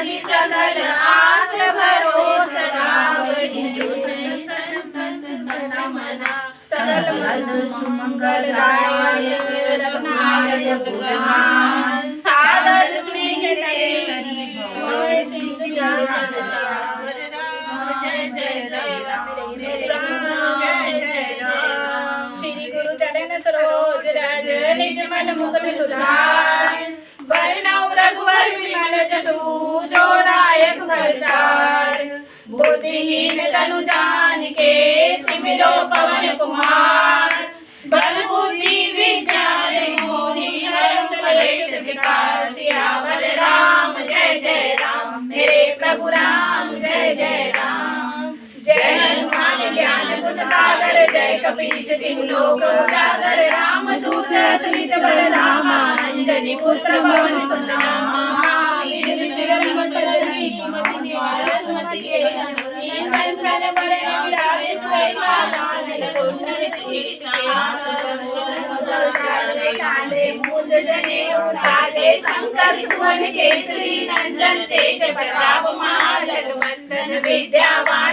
ही सकल आस भरोस रावहि मना सकल सुमंगलाय रघुनाथ गुणगान सादर स्नेह तेरी भव सिंधु जय जय राम मेरे राम जय राम श्री गुरु चरण सरोज रज निज मन मुकुर सुधार वर्णौ रघुवर विमल जसु जो दायक फलचार बुद्धिहीन तनु जानिके सिमिरो पवन कुमार बल बुद्धि विद्या मोहि हरहु कलेश विकार सियावर राम जय राम मेरे प्रभु राम जय राम जय हनुमान ज्ञान गुण सागर जय कपीश तिहु लोक उजागर राम दूत अतुलित बल रामा अंजनी पुत्र पवन सुत नामा कंचन बरन विराजे सुहावन सुंदर कांधे मूंज जनेऊ साजे शंकर सुवन केसरी नंदन तेज प्रताप महाजगवंदन विद्यावान